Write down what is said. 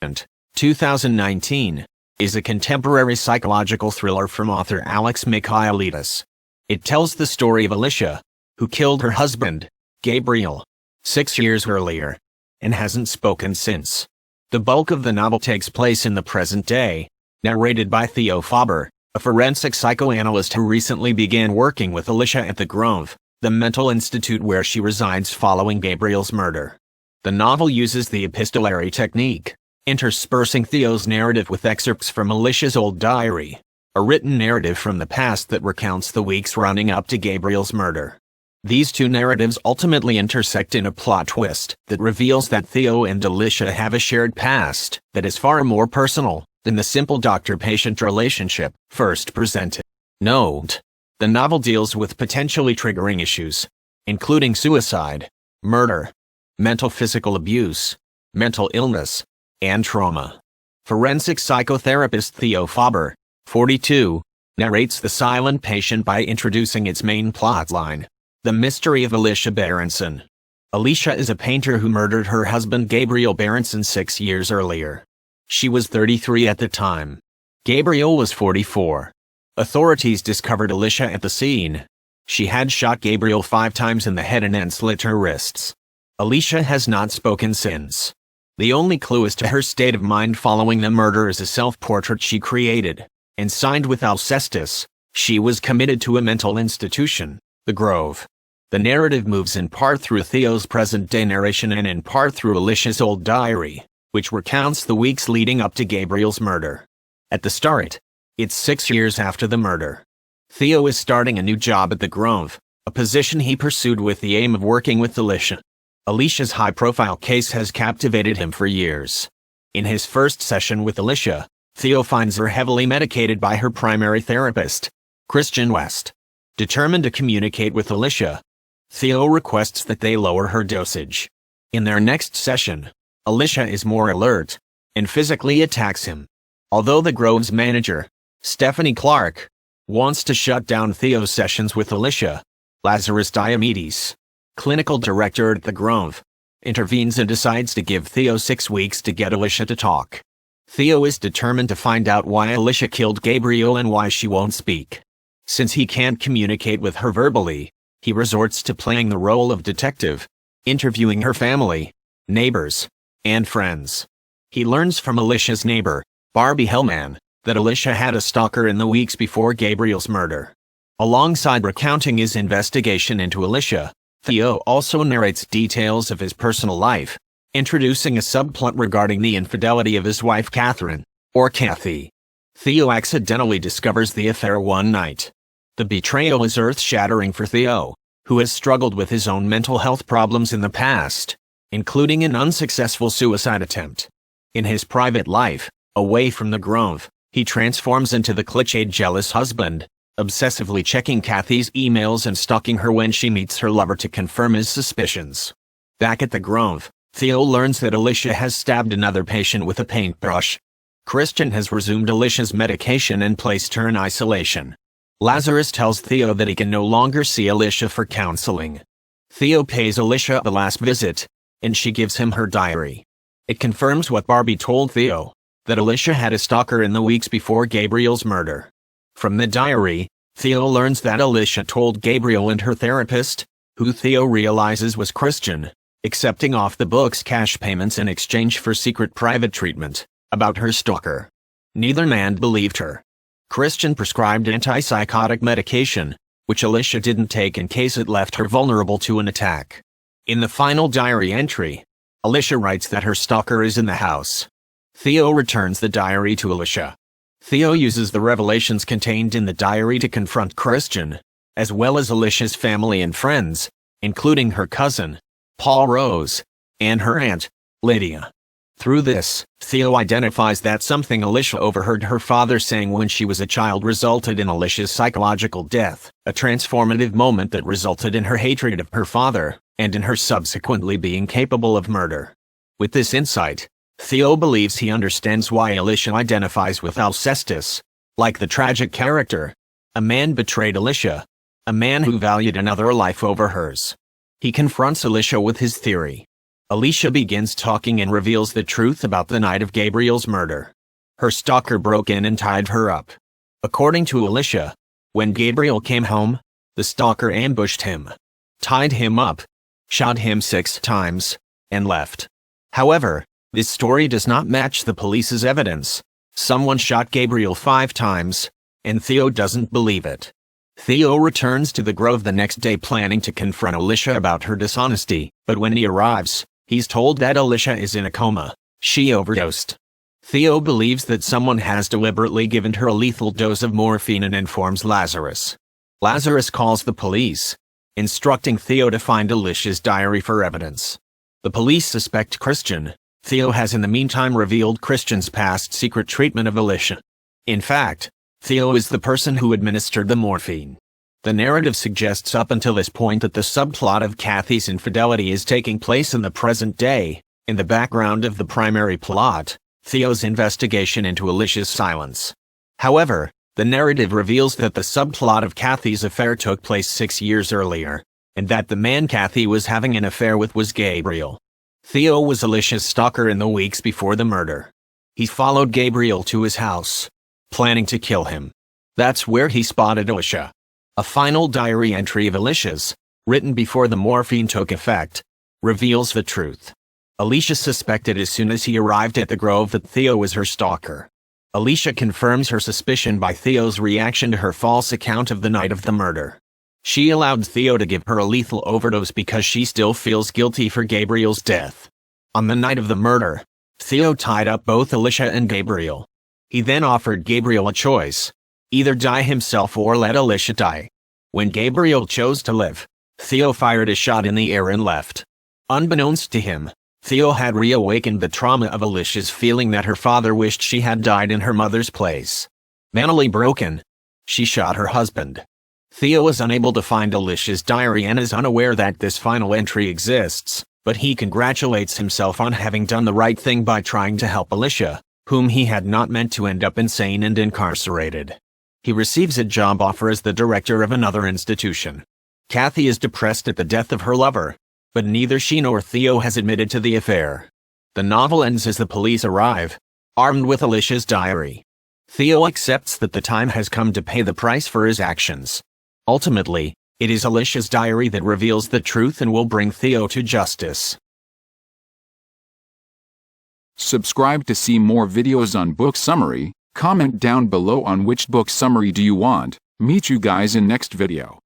2019, is a contemporary psychological thriller from author Alex Michaelides. It tells the story of Alicia, who killed her husband, Gabriel, 6 years earlier, and hasn't spoken since. The bulk of the novel takes place in the present day, narrated by Theo, a forensic psychoanalyst who recently began working with Alicia at the Grove, the mental institute where she resides following Gabriel's murder. The novel uses the epistolary technique, interspersing Theo's narrative with excerpts from Alicia's old diary, a written narrative from the past that recounts the weeks running up to Gabriel's murder. These two narratives ultimately intersect in a plot twist that reveals that Theo and Alicia have a shared past that is far more personal than the simple doctor-patient relationship first presented. Note: the novel deals with potentially triggering issues, including suicide, murder, mental physical abuse, mental illness, and trauma. Forensic psychotherapist Theo, 42, narrates The Silent Patient by introducing its main plotline, the mystery of Alicia Berenson. Alicia is a painter who murdered her husband Gabriel Berenson 6 years earlier. She was 33 at the time. Gabriel was 44. Authorities discovered Alicia at the scene. She had shot Gabriel 5 times in the head and then slit her wrists. Alicia has not spoken since. The only clue as to her state of mind following the murder is a self-portrait she created, and signed with Alcestis. She was committed to a mental institution, the Grove. The narrative moves in part through Theo's present-day narration and in part through Alicia's old diary, which recounts the weeks leading up to Gabriel's murder. At the start, it's 6 years after the murder. Theo is starting a new job at the Grove, a position he pursued with the aim of working with Alicia. Alicia's high-profile case has captivated him for years. In his first session with Alicia, Theo finds her heavily medicated by her primary therapist, Christian West. Determined to communicate with Alicia, Theo requests that they lower her dosage. In their next session, Alicia is more alert and physically attacks him. Although the Grove's manager, Stephanie Clark, wants to shut down Theo's sessions with Alicia, Lazarus Diomedes, clinical director at the Grove, intervenes and decides to give Theo 6 weeks to get Alicia to talk. Theo is determined to find out why Alicia killed Gabriel and why she won't speak. Since he can't communicate with her verbally, he resorts to playing the role of detective, interviewing her family, neighbors, and friends. He learns from Alicia's neighbor, Barbie Hellman, that Alicia had a stalker in the weeks before Gabriel's murder. Alongside recounting his investigation into Alicia, Theo also narrates details of his personal life, introducing a subplot regarding the infidelity of his wife Catherine, or Kathy. Theo accidentally discovers the affair one night. The betrayal is earth-shattering for Theo, who has struggled with his own mental health problems in the past, including an unsuccessful suicide attempt. In his private life, away from the Grove, he transforms into the cliched jealous husband, obsessively checking Kathy's emails and stalking her when she meets her lover to confirm his suspicions. Back at the Grove, Theo learns that Alicia has stabbed another patient with a paintbrush. Christian has resumed Alicia's medication and placed her in isolation. Lazarus tells Theo that he can no longer see Alicia for counseling. Theo pays Alicia the last visit, and she gives him her diary. It confirms what Barbie told Theo, that Alicia had a stalker in the weeks before Gabriel's murder. From the diary, Theo learns that Alicia told Gabriel and her therapist, who Theo realizes was Christian, accepting off-the-books cash payments in exchange for secret private treatment, about her stalker. Neither man believed her. Christian prescribed antipsychotic medication, which Alicia didn't take in case it left her vulnerable to an attack. In the final diary entry, Alicia writes that her stalker is in the house. Theo returns the diary to Alicia. Theo uses the revelations contained in the diary to confront Christian, as well as Alicia's family and friends, including her cousin, Paul Rose, and her aunt, Lydia. Through this, Theo identifies that something Alicia overheard her father saying when she was a child resulted in Alicia's psychological death, a transformative moment that resulted in her hatred of her father, and in her subsequently being capable of murder. With this insight, Theo believes he understands why Alicia identifies with Alcestis. Like the tragic character, a man betrayed Alicia, a man who valued another life over hers. He confronts Alicia with his theory. Alicia begins talking and reveals the truth about the night of Gabriel's murder. Her stalker broke in and tied her up. According to Alicia, when Gabriel came home, the stalker ambushed him, tied him up, shot him 6 times, and left. However, this story does not match the police's evidence. Someone shot Gabriel 5 times, and Theo doesn't believe it. Theo returns to the grove the next day planning to confront Alicia about her dishonesty, but when he arrives, he's told that Alicia is in a coma. She overdosed. Theo believes that someone has deliberately given her a lethal dose of morphine and informs Lazarus. Lazarus calls the police, instructing Theo to find Alicia's diary for evidence. The police suspect Christian. Theo has in the meantime revealed Christian's past secret treatment of Alicia. In fact, Theo is the person who administered the morphine. The narrative suggests up until this point that the subplot of Kathy's infidelity is taking place in the present day. In the background of the primary plot, Theo's investigation into Alicia's silence. However, the narrative reveals that the subplot of Kathy's affair took place 6 years earlier, and that the man Kathy was having an affair with was Gabriel. Theo was Alicia's stalker in the weeks before the murder. He followed Gabriel to his house, planning to kill him. That's where he spotted Alicia. A final diary entry of Alicia's, written before the morphine took effect, reveals the truth. Alicia suspected as soon as he arrived at the grove that Theo was her stalker. Alicia confirms her suspicion by Theo's reaction to her false account of the night of the murder. She allowed Theo to give her a lethal overdose because she still feels guilty for Gabriel's death. On the night of the murder, Theo tied up both Alicia and Gabriel. He then offered Gabriel a choice: either die himself or let Alicia die. When Gabriel chose to live, Theo fired a shot in the air and left. Unbeknownst to him, Theo had reawakened the trauma of Alicia's feeling that her father wished she had died in her mother's place. Mentally broken, she shot her husband. Theo is unable to find Alicia's diary and is unaware that this final entry exists, but he congratulates himself on having done the right thing by trying to help Alicia, whom he had not meant to end up insane and incarcerated. He receives a job offer as the director of another institution. Kathy is depressed at the death of her lover, but neither she nor Theo has admitted to the affair. The novel ends as the police arrive, armed with Alicia's diary. Theo accepts that the time has come to pay the price for his actions. Ultimately, it is Alicia's diary that reveals the truth and will bring Theo to justice. Subscribe to see more videos on book summary. Comment down below on which book summary do you want. Meet you guys in next video.